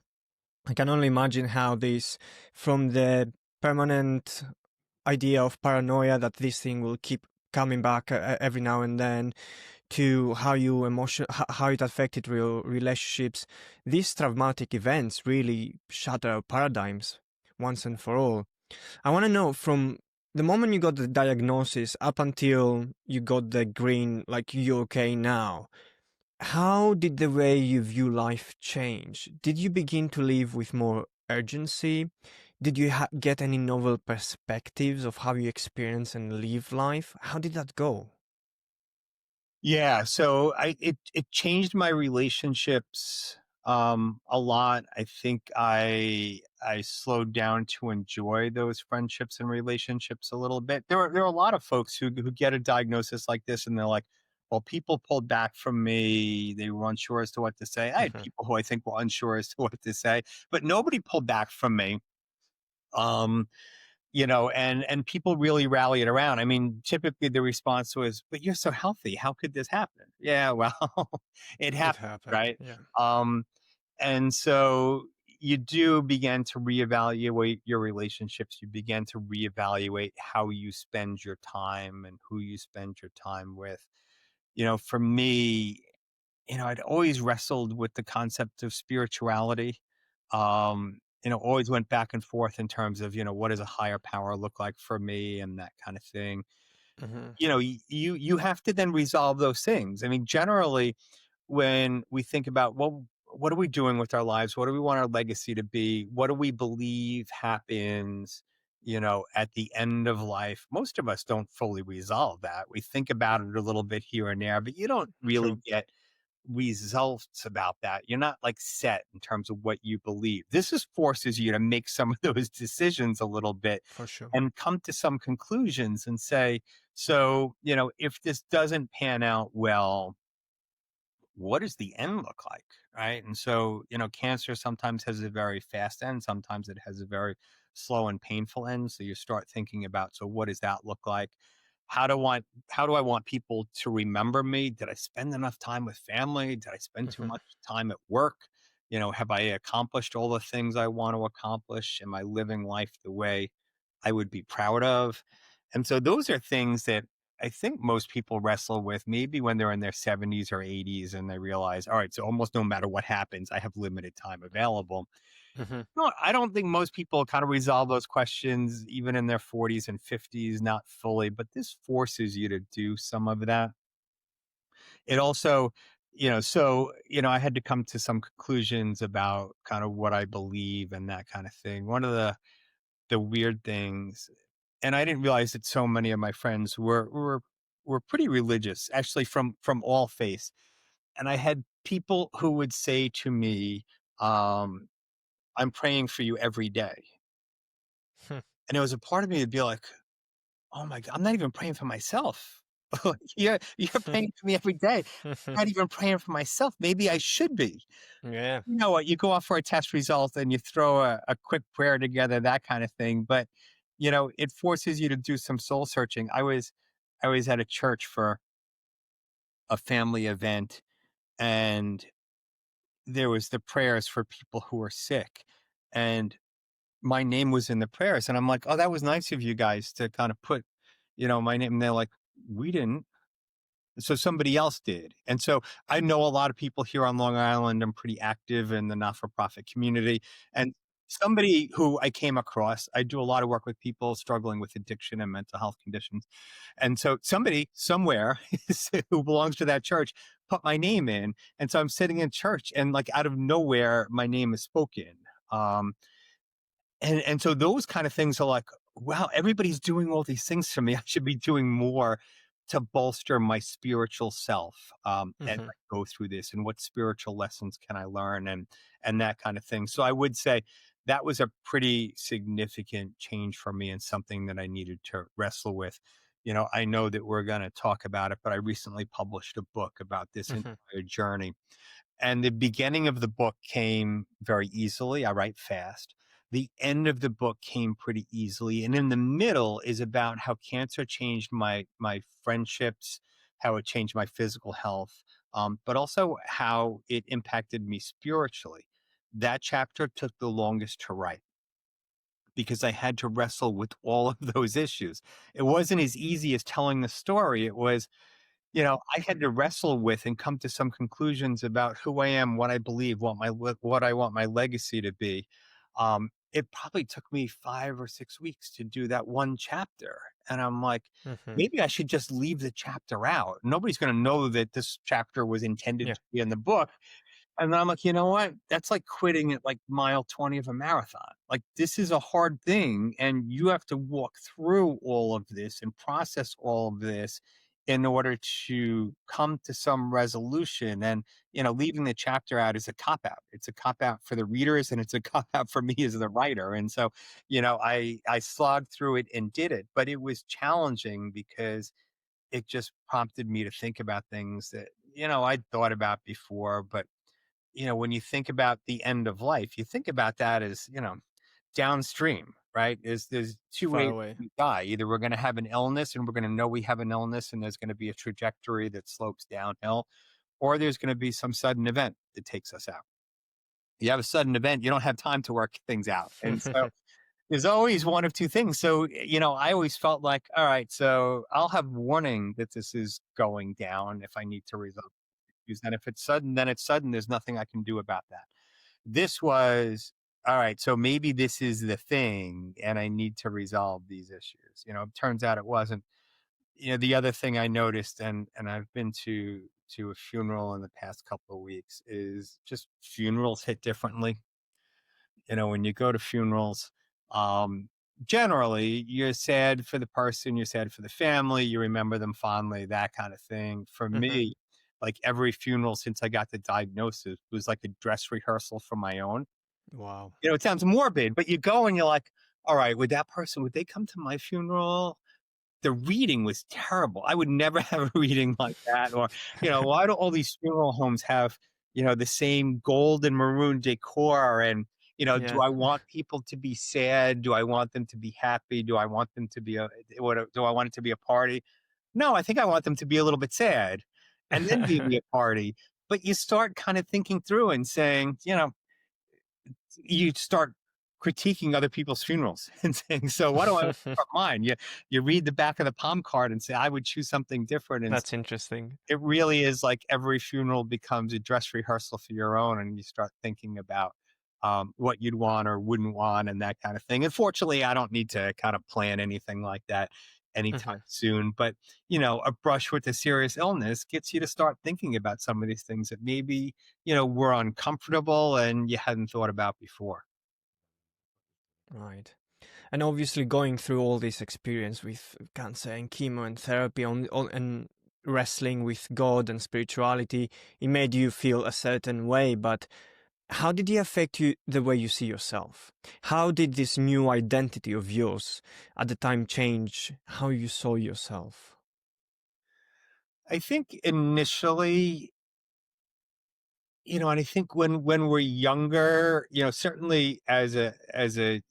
I can only imagine how this, from the permanent idea of paranoia that this thing will keep coming back every now and then, to how you how it affected real relationships. These traumatic events really shatter our paradigms once and for all. I want to know, from the moment you got the diagnosis up until you got the green, like you're okay now, how did the way you view life change? Did you begin to live with more urgency? Did you get any novel perspectives of how you experience and live life? How did that go? Yeah, so it changed my relationships a lot. I think I slowed down to enjoy those friendships and relationships a little bit. There are a lot of folks who get a diagnosis like this and they're like, well, people pulled back from me. They were unsure as to what to say. I had Mhm. people who I think were unsure as to what to say, but nobody pulled back from me. Um, and people really rallied around. I mean, typically the response was, "But you're so healthy. How could this happen?" Yeah, well, it It happened, happened, right? yeah. Um, and so you do begin to reevaluate your relationships. You begin to reevaluate how you spend your time and who you spend your time with. For me, I'd always wrestled with the concept of spirituality. Always went back and forth in terms of, what does a higher power look like for me and that kind of thing. Hmm. You have to then resolve those things. I mean, generally, when we think about, well, what are we doing with our lives? What do we want our legacy to be? What do we believe happens, at the end of life? Most of us don't fully resolve that. We think about it a little bit here and there, but you don't really True, get results about that. You're not like set in terms of what you believe. This is forces you to make some of those decisions a little bit for sure. and come to some conclusions and say, so, if this doesn't pan out well, what does the end look like? Right. And so, cancer sometimes has a very fast end, sometimes it has a very slow and painful end. So you start thinking about, so what does that look like? How do I want people to remember me? Did I spend enough time with family? Did I spend too Hmm. much time at work? Have I accomplished all the things I want to accomplish? Am I living life the way I would be proud of? And so those are things that I think most people wrestle with maybe when they're in their 70s or 80s and they realize, all right, so almost no matter what happens, I have limited time available. Hmm. No, I don't think most people kind of resolve those questions even in their 40s and 50s, not fully, but this forces you to do some of that. It also, I had to come to some conclusions about kind of what I believe and that kind of thing. One of the weird things, and I didn't realize that so many of my friends were pretty religious, actually from all faiths. And I had people who would say to me, "I'm praying for you every day," and there was a part of me to be like, "Oh my god, I'm not even praying for myself. You're praying for me every day. I'm not even praying for myself. Maybe I should be." Yeah. You know what? You go off for a test result and you throw a quick prayer together, that kind of thing. But it forces you to do some soul searching. I was at a church for a family event, and there was the prayers for people who were sick, and my name was in the prayers, and I'm like, "Oh, that was nice of you guys to kind of put, my name." And they're like, "We didn't." So somebody else did. And so I know a lot of people here on Long Island. I'm pretty active in the not-for-profit community. And somebody who I came across, I do a lot of work with people struggling with addiction and mental health conditions. And so somebody somewhere who belongs to that church put my name in. And so I'm sitting in church and like out of nowhere, my name is spoken. Um, and so those kind of things are like, wow, everybody's doing all these things for me. I should be doing more to bolster my spiritual self, as Hmm. I go through this, and what spiritual lessons can I learn, and that kind of thing. So I would say that was a pretty significant change for me and something that I needed to wrestle with. I know that we're going to talk about it, but I recently published a book about this Hmm. entire journey, and the beginning of the book came very easily. I write fast. The end of the book came pretty easily. And in the middle is about how cancer changed my friendships, how it changed my physical health, but also how it impacted me spiritually. That chapter took the longest to write because I had to wrestle with all of those issues. It wasn't as easy as telling the story. It was, I had to wrestle with and come to some conclusions about who I am, what I believe, what I want my legacy to be. It probably took me 5 or 6 weeks to do that one chapter, and I'm like, Hmm. maybe I should just leave the chapter out. Nobody's going to know that this chapter was intended Yeah. to be in the book. And then I'm like, you know what? That's like quitting at like mile 20 of a marathon. Like, this is a hard thing. And you have to walk through all of this and process all of this in order to come to some resolution. And, leaving the chapter out is a cop out. It's a cop out for the readers, and it's a cop out for me as the writer. And so, I slogged through it and did it, but it was challenging because it just prompted me to think about things that, I'd thought about before, but when you think about the end of life, you think about that as, downstream, right? There's two Far ways away. we die. Either we're going to have an illness and we're going to know we have an illness and there's going to be a trajectory that slopes downhill, or there's going to be some sudden event that takes us out. You have a sudden event, you don't have time to work things out. And so there's always one of two things. So, I always felt like, all right, so I'll have warning that this is going down if I need to resolve issues. And if it's sudden, then it's sudden. There's nothing I can do about that. This was, all right, so maybe this is the thing and I need to resolve these issues. It turns out it wasn't. The other thing I noticed, and I've been to a funeral in the past couple of weeks, is just funerals hit differently. When you go to funerals, um, generally you're sad for the person, you're sad for the family, you remember them fondly, that kind of thing. For Hmm. me, like every funeral since I got the diagnosis was like a dress rehearsal for my own. Wow. It sounds morbid, but you go and you're like, all right, would they come to my funeral? The reading was terrible. I would never have a reading like that. Or, why do all these funeral homes have, the same gold and maroon decor? And, do Yeah. I want people to be sad? Do I want them to be happy? Do I want them to be do I want it to be a party? No, I think I want them to be a little bit sad and then give me a party. But you start kind of thinking through and saying, you start critiquing other people's funerals and saying, "So what do I want for mine?" You read the back of the palm card and say, "I would choose something different." And That's interesting. it really is like every funeral becomes a dress rehearsal for your own, and you start thinking about what you'd want or wouldn't want, and that kind of thing. And fortunately, I don't need to kind of plan anything like that anytime Hmm. soon. But a brush with a serious illness gets you to start thinking about some of these things that maybe were uncomfortable and you hadn't thought about before. Right. And obviously, going through all this experience with cancer and chemo and therapy and wrestling with God and spirituality, it made you feel a certain way. But how did it affect you the way you see yourself? How did this new identity of yours at the time change how you saw yourself? I think initially, and I think when we're younger, certainly as a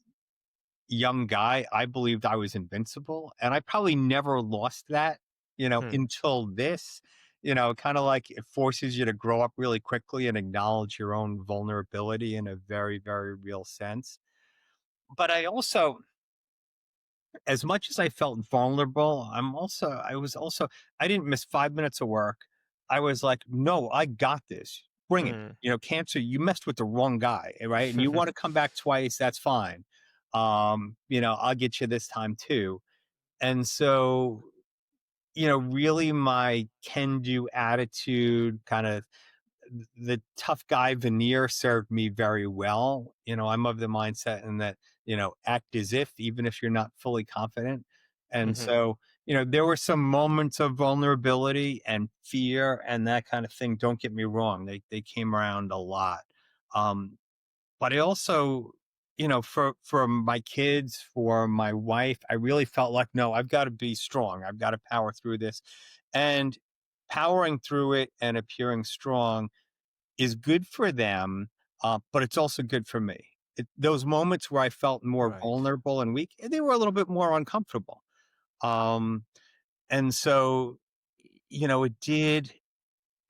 young guy, I believed I was invincible, and I probably never lost that, Hmm. until this. Kind of like it forces you to grow up really quickly and acknowledge your own vulnerability in a very, very real sense. But I also, as much as I felt vulnerable, I didn't miss 5 minutes of work. I was like, no, I got this. Bring it. Hmm. Cancer, you messed with the wrong guy, right? And you want to come back twice, that's fine. I'll get you this time too. And so, really my can do attitude, kind of the tough guy veneer served me very well. I'm of the mindset in that act as if, even if you're not fully confident. And Hmm. so, there were some moments of vulnerability and fear and that kind of thing. Don't get me wrong. They came around a lot. Um, but I also, for my kids, for my wife, I really felt like, no, I've got to be strong. I've got to power through this. And powering through it and appearing strong is good for them, but it's also good for me. Those moments where I felt more Right. vulnerable and weak, they were a little bit more uncomfortable. Um, and so, it did.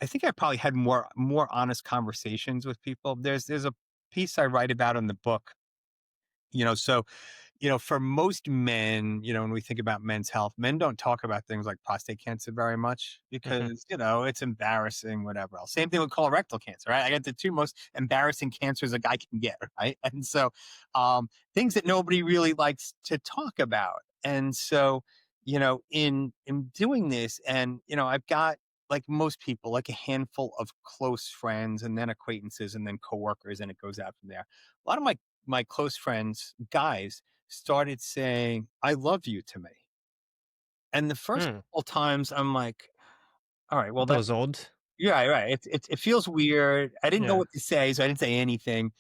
I think I probably had more honest conversations with people. There's a piece I write about in the book. So for most men, when we think about men's health, men don't talk about things like prostate cancer very much Hmm. because, it's embarrassing, whatever else. Same thing with colorectal cancer, right? I got the two most embarrassing cancers a guy can get, right? And so, things that nobody really likes to talk about. And so, in doing this, and I've got, like most people, like a handful of close friends, and then acquaintances, and then coworkers, and it goes out from there. A lot of my close friends, guys, started saying, "I love you" to me. And the first Mm. couple times I'm like, all right, well, That that's was odd. yeah, right. It feels weird. I didn't know Yeah. what to say, so I didn't say anything.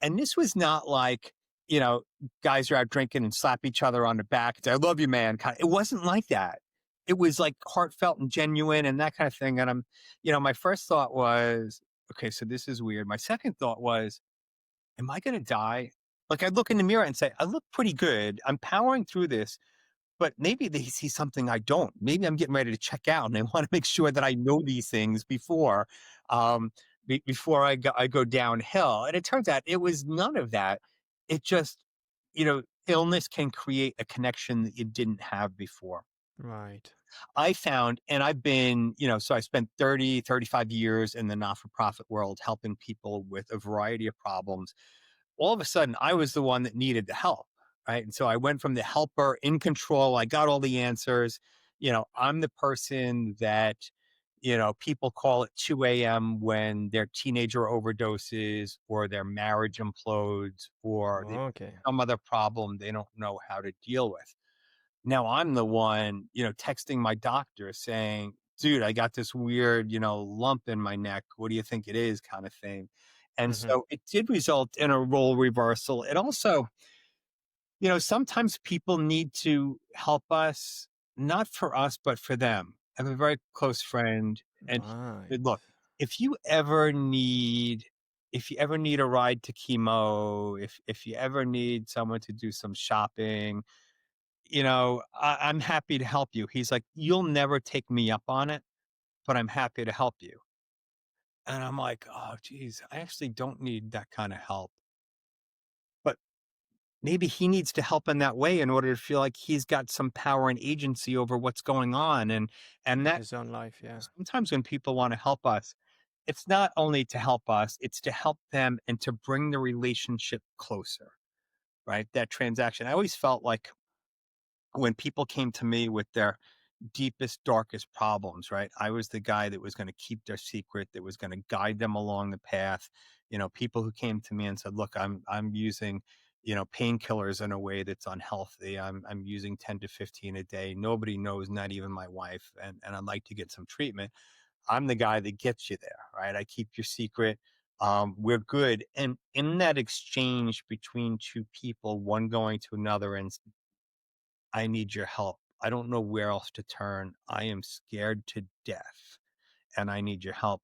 And this was not like, you know, guys are out drinking and slap each other on the back and say, "I love you, man." It wasn't like that. It was like heartfelt and genuine and that kind of thing. And my first thought was, okay, so this is weird. My second thought was, am I going to die? Like, I look in the mirror and say, I look pretty good. I'm powering through this, but maybe they see something I don't. Maybe I'm getting ready to check out and they want to make sure that I know these things um, before I go downhill. And it turns out it was none of that. It just, illness can create a connection that you didn't have before. Right. I found, and I've been, so I spent 35 years in the not for profit world helping people with a variety of problems. All of a sudden, I was the one that needed the help. Right. And so I went from the helper in control. I got all the answers. I'm the person that, people call at 2 a.m. when their teenager overdoses or their marriage implodes or Okay. some other problem they don't know how to deal with. Now I'm the one, texting my doctor saying, dude, I got this weird, lump in my neck. What do you think it is? Kind of thing. And Hmm. so it did result in a role reversal. It also, sometimes people need to help us, not for us, but for them. I have a very close friend, and he Right. said, look, if you ever need, if you ever need a ride to chemo, if you ever need someone to do some shopping, I'm happy to help you. He's like, you'll never take me up on it, but I'm happy to help you. And I'm like, oh, geez, I actually don't need that kind of help. But maybe he needs to help in that way in order to feel like he's got some power and agency over what's going on. And that His own life. Yeah. sometimes when people want to help us, it's not only to help us, it's to help them and to bring the relationship closer, right? That transaction. I always felt like when people came to me with their deepest, darkest problems, right? I was the guy that was going to keep their secret, that was going to guide them along the path. People who came to me and said, "Look, I'm using, painkillers in a way that's unhealthy. I'm using 10 to 15 a day. Nobody knows, not even my wife, and I'd like to get some treatment." I'm the guy that gets you there, right? I keep your secret. We're good. And in that exchange between two people, one going to another and I need your help. I don't know where else to turn. I am scared to death and I need your help.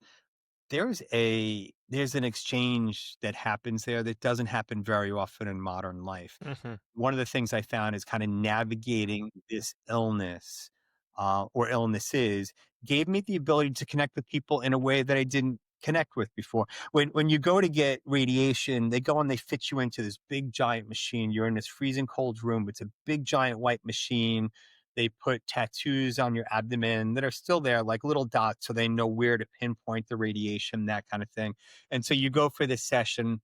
There's an exchange that happens there that doesn't happen very often in modern life. Hmm. One of the things I found is kind of navigating this illness or illnesses gave me the ability to connect with people in a way that I didn't connect with before. When you go to get radiation, they go and they fit you into this big giant machine. You're in this freezing cold room. It's a big giant white machine. They put tattoos on your abdomen that are still there, like little dots, so they know where to pinpoint the radiation, that kind of thing. And so you go for this session.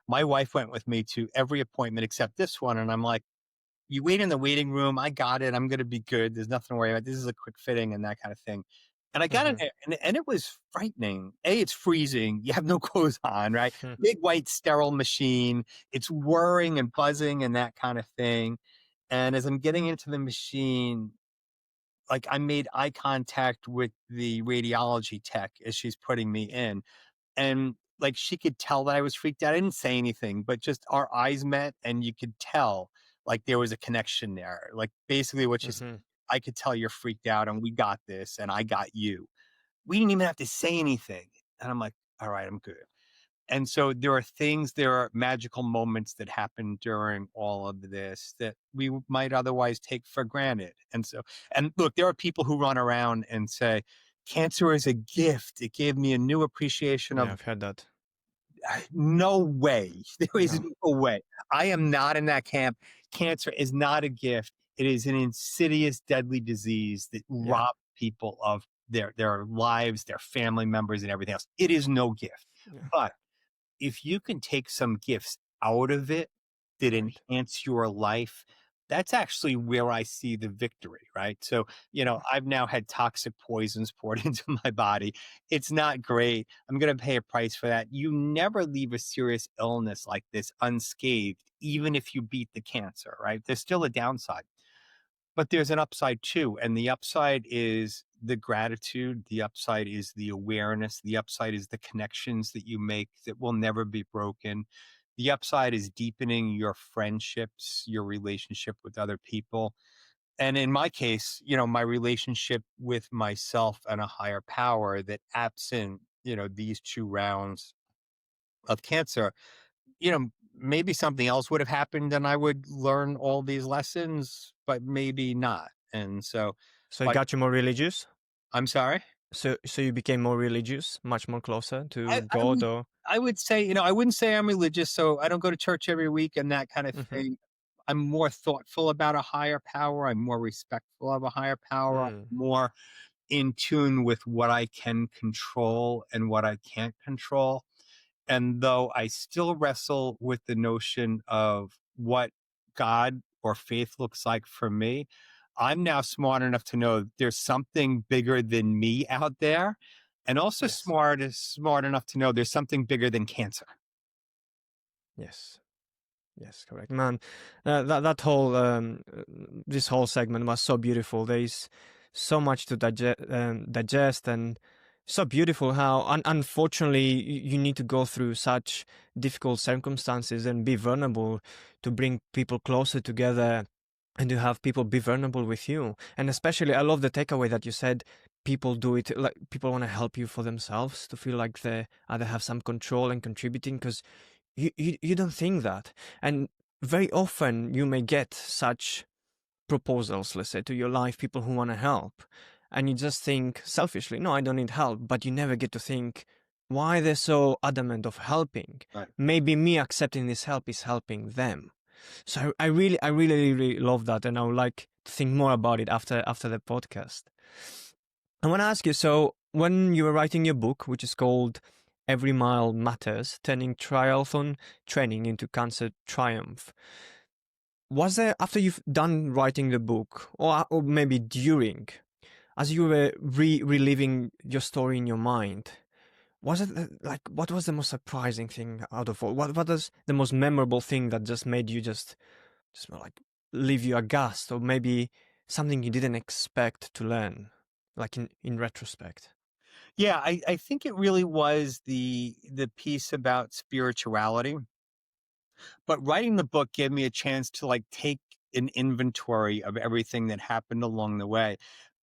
My wife went with me to every appointment except this one. And I'm like, you wait in the waiting room. I got it. I'm going to be good. There's nothing to worry about. This is a quick fitting and that kind of thing. And I got in Mhm. there, and it was frightening. A, it's freezing. You have no clothes on, right? Big white sterile machine. It's whirring and buzzing and that kind of thing. And as I'm getting into the machine, like I made eye contact with the radiology tech as she's putting me in. And like she could tell that I was freaked out. I didn't say anything, but just our eyes met and you could tell like there was a connection there. Like basically what she said, Mhm. I could tell you're freaked out and we got this and I got you. We didn't even have to say anything. And I'm like, all right, I'm good. And so there are magical moments that happen during all of this that we might otherwise take for granted. And so, and look, there are people who run around and say, cancer is a gift. It gave me a new appreciation Yeah, of I've heard that. no way. There is No. no way. I am not in that camp. Cancer is not a gift. It is an insidious, deadly disease that Yeah. robs people of their lives, their family members, and everything else. It is no gift. Yeah. But if you can take some gifts out of it that Right. enhance your life, that's actually where I see the victory, right? So, Yeah. I've now had toxic poisons poured into my body. It's not great. I'm going to pay a price for that. You never leave a serious illness like this unscathed, even if you beat the cancer, right? There's still a downside. But there's an upside too, and the upside is the gratitude, the upside is the awareness, the upside is the connections that you make that will never be broken. The upside is deepening your friendships, your relationship with other people. And in my case, my relationship with myself and a higher power that absent, these 2 rounds of cancer, maybe something else would have happened and I would learn all these lessons, but maybe not. And so, So it but got you more religious? I'm sorry. So you became more religious, much more closer I, to I God would, or I would say, I wouldn't say I'm religious, so I don't go to church every week and that kind of Mhm. thing. I'm more thoughtful about a higher power. I'm more respectful of a higher power. I'm Mm. more in tune with what I can control and what I can't control. And though I still wrestle with the notion of what God or faith looks like for me, I'm now smart enough to know there's something bigger than me out there. And also Yes. smart enough to know there's something bigger than cancer. Yes. Yes, correct, man. That whole this whole segment was so beautiful. There is so much to digest, and so beautiful how, unfortunately, you need to go through such difficult circumstances and be vulnerable to bring people closer together, and to have people be vulnerable with you. And especially, I love the takeaway that you said. People do it like people want to help you for themselves to feel like they either have some control and contributing because you don't think that. And very often you may get such proposals, let's say, to your life, people who want to help. And you just think selfishly, no, I don't need help. But you never get to think why they're so adamant of helping. Right. Maybe me accepting this help is helping them. So I really love that. And I would like to think more about it after the podcast. I want to ask you, so when you were writing your book, which is called Every Mile Matters, Turning Triathlon Training into Cancer Triumph, was there, after you've done writing the book, or maybe during, as you were reliving your story in your mind, was it like, what was the most surprising thing out of all? What is the most memorable thing that just made you just like leave you aghast, or maybe something you didn't expect to learn, like in retrospect? Yeah, I think it really was the piece about spirituality. But writing the book gave me a chance to like take an inventory of everything that happened along the way.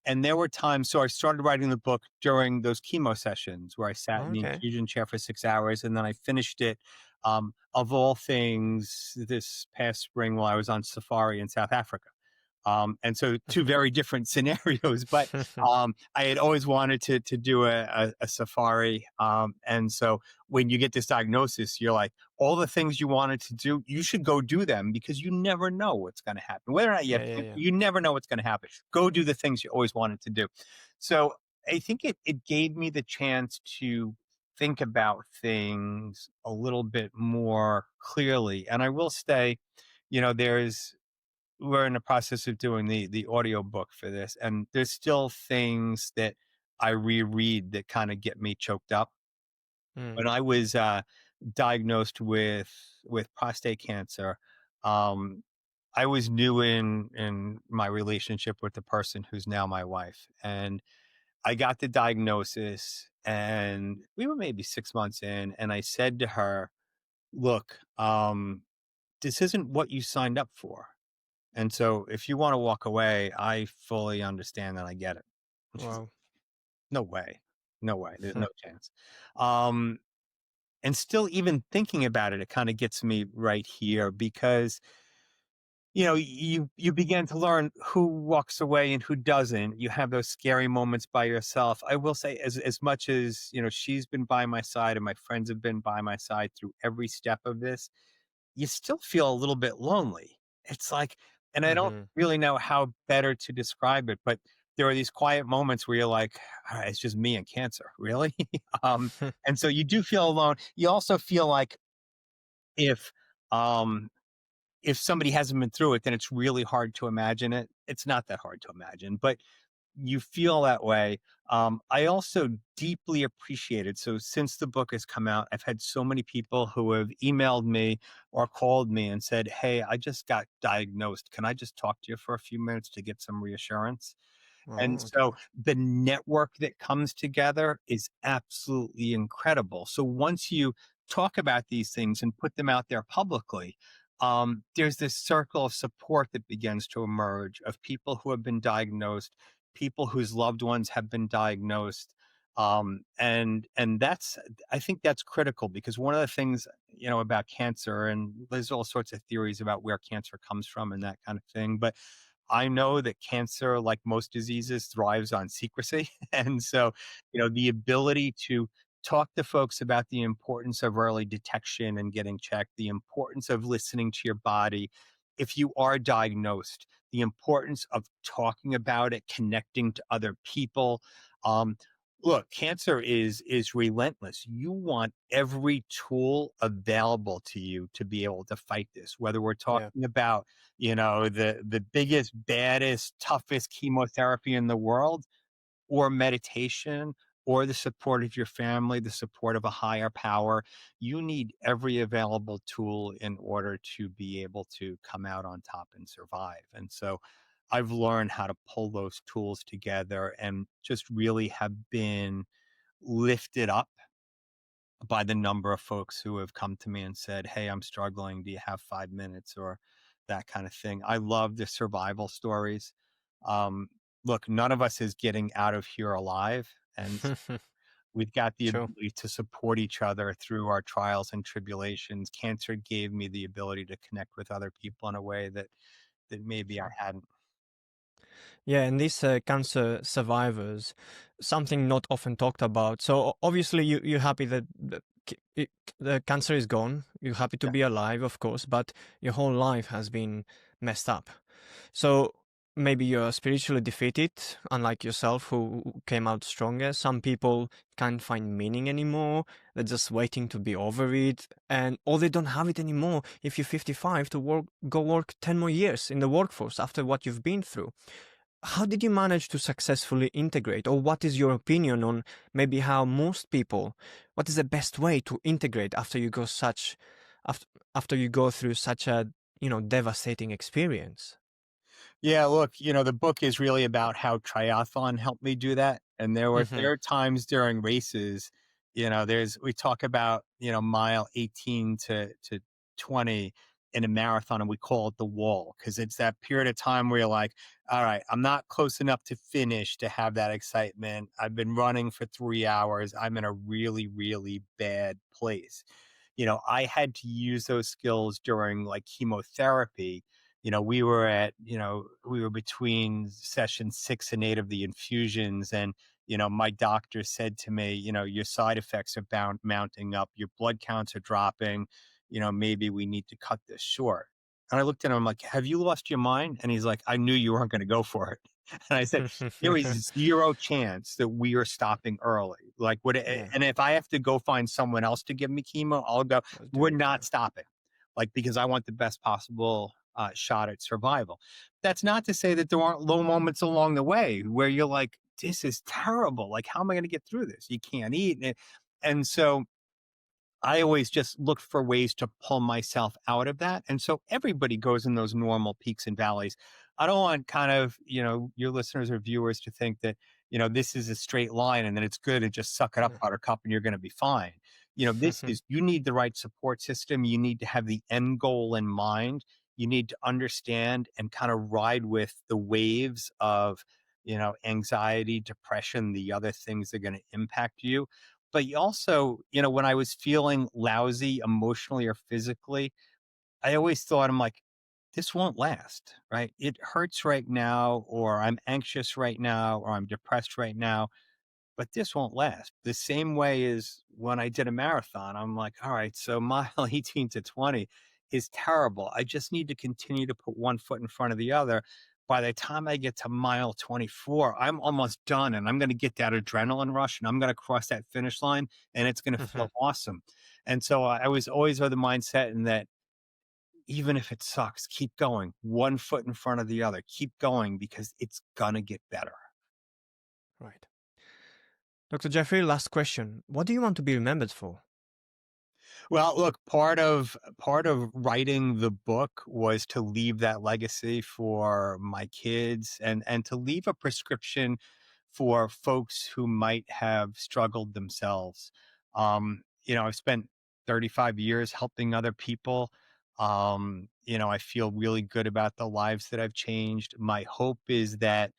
And there were times, so I started writing the book during those chemo sessions where I sat in the Okay. infusion chair for 6 hours and then I finished it, of all things, this past spring while I was on safari in South Africa. And so two very different scenarios, but I had always wanted to do a safari. And so when you get this diagnosis, you're like, all the things you wanted to do, you should go do them because you never know what's going to happen. Whether or not you Yeah, have yeah, cancer, yeah. you never know what's going to happen. Go do the things you always wanted to do. So I think it gave me the chance to think about things a little bit more clearly. And I will say, there's we're in the process of doing the audio book for this, and there's still things that I reread that kind of get me choked up. Mm. When I was diagnosed with prostate cancer, um, I was new in my relationship with the person who's now my wife, and I got the diagnosis, and we were maybe 6 months in, and I said to her, "Look, this isn't what you signed up for, and so if you want to walk away, I fully understand that. I get it." And she's Wow. no way, no way, there's no chance. Um, And still even thinking about it, it kinda gets me right here because, you begin to learn who walks away and who doesn't. You have those scary moments by yourself. I will say as much as, she's been by my side and my friends have been by my side through every step of this, you still feel a little bit lonely. It's like, and I don't Mhm. really know how better to describe it, but there are these quiet moments where you're like, "All right, it's just me and cancer, really?" um, and so you do feel alone. You also feel like if um, if somebody hasn't been through it, then it's really hard to imagine it. It's not that hard to imagine, but you feel that way. I also deeply appreciate it. So since the book has come out, I've had so many people who have emailed me or called me and said, "Hey, I just got diagnosed. Can I just talk to you for a few minutes to get some reassurance?" And Oh, so okay. the network that comes together is absolutely incredible. So once you talk about these things and put them out there publicly, there's this circle of support that begins to emerge of people who have been diagnosed, people whose loved ones have been diagnosed. And that's, I think that's critical because one of the things, about cancer, and there's all sorts of theories about where cancer comes from and that kind of thing, but I know that cancer, like most diseases, thrives on secrecy. And so, the ability to talk to folks about the importance of early detection and getting checked, the importance of listening to your body. If you are diagnosed, the importance of talking about it, connecting to other people. Um, Look, cancer is relentless. You want every tool available to you to be able to fight this, whether we're Yeah. talking about the biggest, baddest, toughest chemotherapy in the world, or meditation, or the support of your family, the support of a higher power. You need every available tool in order to be able to come out on top and survive. And so I've learned how to pull those tools together and just really have been lifted up by the number of folks who have come to me and said, "Hey, I'm struggling. Do you have 5 minutes?" or that kind of thing. I love the survival stories. Um, Look, none of us is getting out of here alive. And we've got the Sure. ability to support each other through our trials and tribulations. Cancer gave me the ability to connect with other people in a way that maybe I Sure. hadn't. Yeah, and these cancer survivors, something not often talked about. So obviously, you're happy that the cancer is gone. You're happy to Yeah. be alive, of course, but your whole life has been messed up. So maybe you're spiritually defeated, unlike yourself, who came out stronger. Some people can't find meaning anymore. They're just waiting to be over it, and or they don't have it anymore. If you're 55, to go work 10 more years in the workforce after what you've been through. How did you manage to successfully integrate, or what is your opinion on maybe how most people, what is the best way to integrate after, after you go through such a, devastating experience? Yeah, look, the book is really about how triathlon helped me do that. And Mm-hmm. there are times during races, we talk about, mile 18 to 20 in a marathon, and we call it the wall because it's that period of time where you're like, all right, I'm not close enough to finish to have that excitement. I've been running for 3 hours. I'm in a really, really bad place. I had to use those skills during like chemotherapy. We were between session 6 and 8 of the infusions. And, my doctor said to me, your side effects are mounting up, your blood counts are dropping, maybe we need to cut this short. And I looked at him, I'm like, have you lost your mind? And he's like, I knew you weren't going to go for it. And I said, there is zero chance that we are stopping early. Like, Yeah, and if I have to go find someone else to give me chemo, I'll go. let's do We're it. not Yeah. stopping, like, because I want the best possible shot at survival. That's not to say that there aren't low moments along the way where you're like, this is terrible. Like, how am I going to get through this? You can't eat. And so I always just look for ways to pull myself out of that. And so everybody goes in those normal peaks and valleys. I don't want kind of, your listeners or viewers to think that, this is a straight line and then it's good and just suck it up, Mm. buttercup, and you're going to be fine. You need the right support system. You need to have the end goal in mind. You need to understand and kind of ride with the waves of, anxiety, depression, the other things that are going to impact you. But you also, when I was feeling lousy emotionally or physically, I always thought, I'm like, this won't last, right? It hurts right now, or I'm anxious right now, or I'm depressed right now, but this won't last. The same way as when I did a marathon, I'm like, all right, so mile 18 to 20 is terrible. I just need to continue to put one foot in front of the other. By the time I get to mile 24, I'm almost done and I'm going to get that adrenaline rush and I'm going to cross that finish line and it's going to feel awesome. And so I was always of the mindset in that even if it sucks, keep going, one foot in front of the other, keep going because it's going to get better. Right. Dr. Jeffrey, last question. What do you want to be remembered for? Well, look, part of writing the book was to leave that legacy for my kids and to leave a prescription for folks who might have struggled themselves. I've spent 35 years helping other people. I feel really good about the lives that I've changed. My hope is that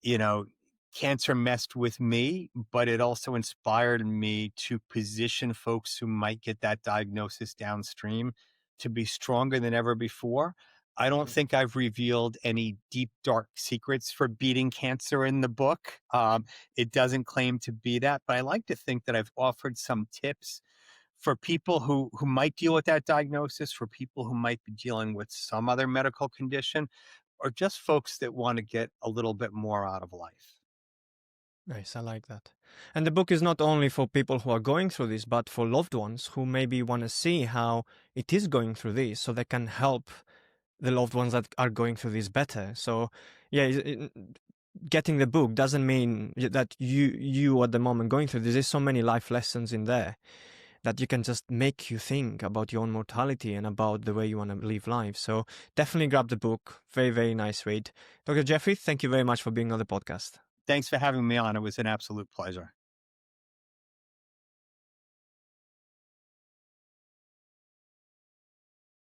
you know, cancer messed with me, but it also inspired me to position folks who might get that diagnosis downstream to be stronger than ever before. I don't Mm. think I've revealed any deep, dark secrets for beating cancer in the book. It doesn't claim to be that, but I like to think that I've offered some tips for people who might deal with that diagnosis, for people who might be dealing with some other medical condition, or just folks that want to get a little bit more out of life. Nice, I like that. And the book is not only for people who are going through this, but for loved ones who maybe want to see how it is going through this so they can help the loved ones that are going through this better. So, yeah, getting the book doesn't mean that you at the moment going through this. There's so many life lessons in there that you can just make you think about your own mortality and about the way you want to live life. So definitely grab the book. Very, very nice read. Dr. Jeffrey, thank you very much for being on the podcast. Thanks for having me on. It was an absolute pleasure.